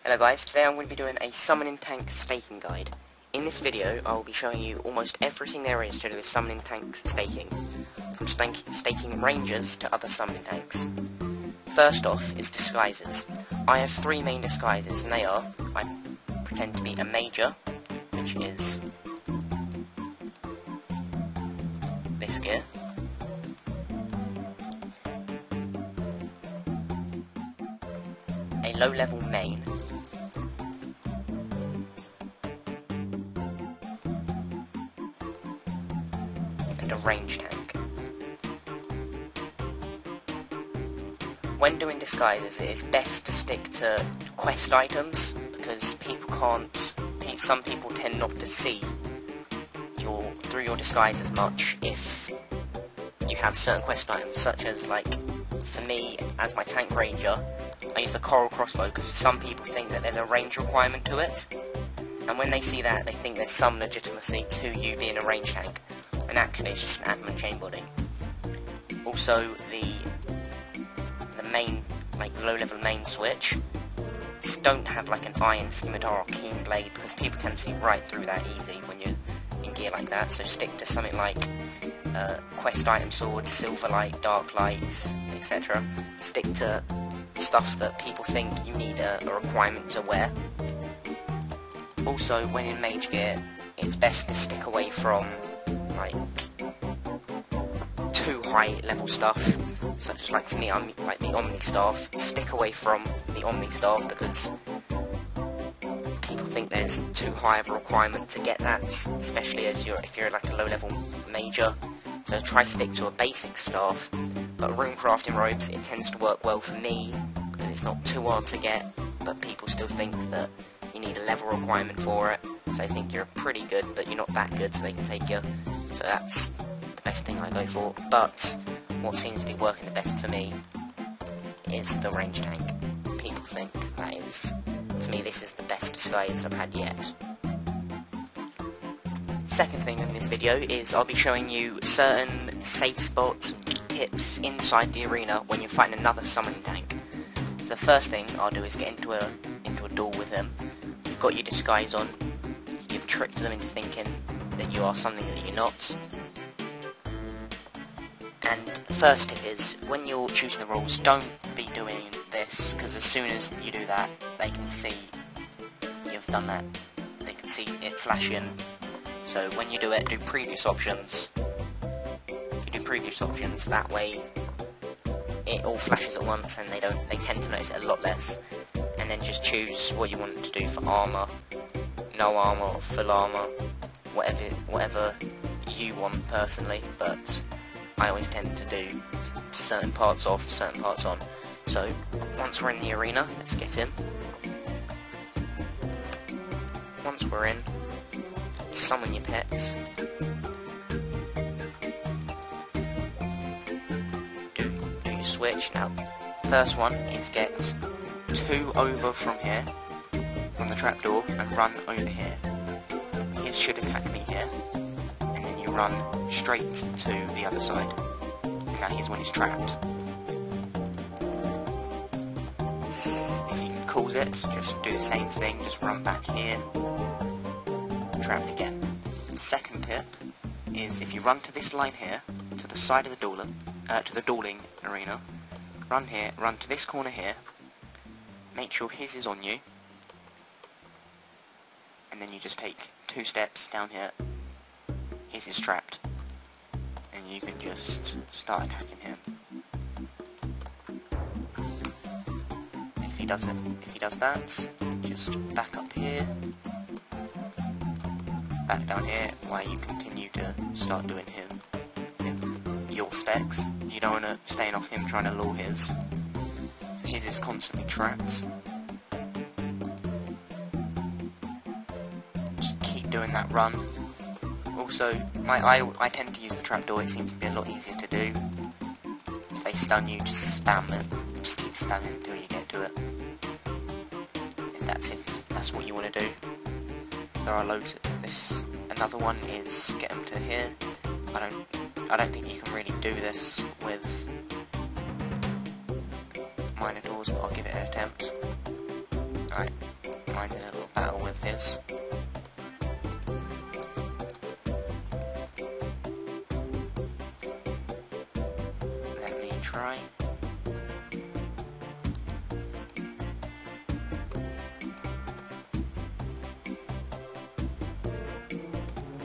Hello guys, today I'm going to be doing a summoning tank staking guide. In this video, I will be showing you almost everything there is to do with summoning tank staking, from staking rangers to other summoning tanks. First off is disguises. I have three main disguises, and they are, I pretend to be a major, which is this gear. A low-level main, and a range tank. When doing disguises, it is best to stick to quest items, because some people tend not to see through your disguise as much if you have certain quest items, such as, like, for me, as my tank ranger, I use the coral crossbow because some people think that there's a range requirement to it, and when they see that, they think there's some legitimacy to you being a range tank, and actually it's just an adamant chain body. Also, the main, like, low-level main switch, don't have like an iron scimitar or keen blade, because people can see right through that easy when you're in gear like that, so stick to something like quest item sword, silver light, dark light, etc. Stick to stuff that people think you need a requirement to wear. Also, when in mage gear, it's best to stick away from, like, too high level stuff, such as, like, for me, I'm like the Omni Staff. Stick away from the Omni Staff because people think there's too high of a requirement to get that, especially if you're like a low level major. So try stick to a basic staff. But rune crafting robes, it tends to work well for me because it's not too hard to get, but people still think that you need a level requirement for it. So they think you're pretty good, but you're not that good, so they can take you. So that's the best thing I go for. But what seems to be working the best for me is the range tank. People think that is, to me, this is the best disguise I've had yet. Second thing in this video is I'll be showing you certain safe spots and tips inside the arena when you're fighting another summoning tank. So the first thing I'll do is get into a duel with them. You've got your disguise on, you've tricked them into thinking that you are something that you're not. And the first tip is, when you're choosing the rules, don't be doing this, because as soon as you do that, they can see you've done that. They can see it flashing. So when you do it, do previous options. If you do previous options, that way it all flashes at once, and they tend to notice it a lot less. And then just choose what you want to do for armor, no armor, or full armor, whatever you want personally. But I always tend to do certain parts off, certain parts on. So once we're in the arena, let's get in. Once we're in, summon your pets. Do your switch. Now, first one is get 2 over from here, from the trapdoor, and run over here. His should attack me here, and then you run straight to the other side. And now here's when he's trapped. If he calls it, just do the same thing, just run back here, trapped again. Second tip is, if you run to this line here, to the side of the dueling arena, run here, run to this corner here, make sure his is on you, and then you just take 2 steps down here, his is trapped, and you can just start attacking him. If he does that, just back up here, back down here, while you continue to start doing him with your specs. You don't want to stay off him trying to lure his. So his is constantly trapped. Just keep doing that run. Also, I tend to use the trapdoor. It seems to be a lot easier to do. If they stun you, just spam it. Just keep spamming until you get to it. If that's what you want to do. There are loads of this. Another one is get them to here. I don't think you can really do this with Minotaurs, but I'll give it an attempt. Alright, I did a little battle with his. Let me try.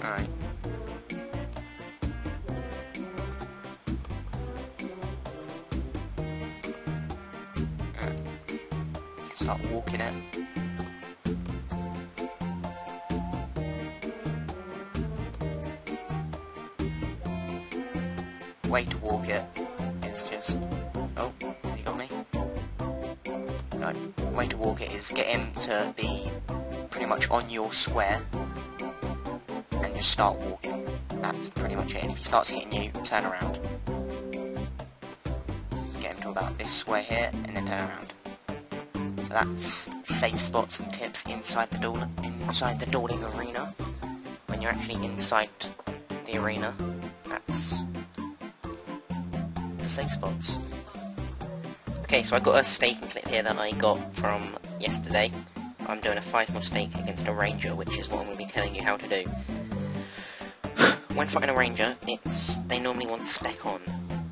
Alright. Start walking it. Way to walk it is just... Oh, he got me. No, way to walk it is get him to be pretty much on your square and just start walking. That's pretty much it. And if he starts hitting you, turn around. Get him to about this square here and then turn around. So that's safe spots and tips inside the dueling arena. When you're actually inside the arena, that's the safe spots. Okay, so I got a staking clip here that I got from yesterday. I'm doing a 5-mil stake against a ranger, which is what I'm going to be telling you how to do. When fighting a ranger, they normally want spec on,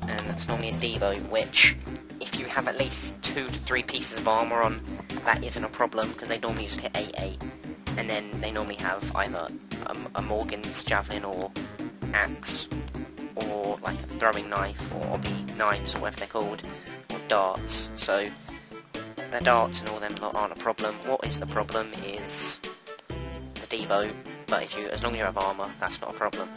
and that's normally a devo, which if you have at least 2 to 3 pieces of armor on, that isn't a problem, because they normally just hit 8-8, and then they normally have either a Morgan's javelin or axe, or like a throwing knife, or obby knives, or whatever they're called, or darts. So the darts and all them aren't a problem. What is the problem is the devo, but as long as you have armor, that's not a problem.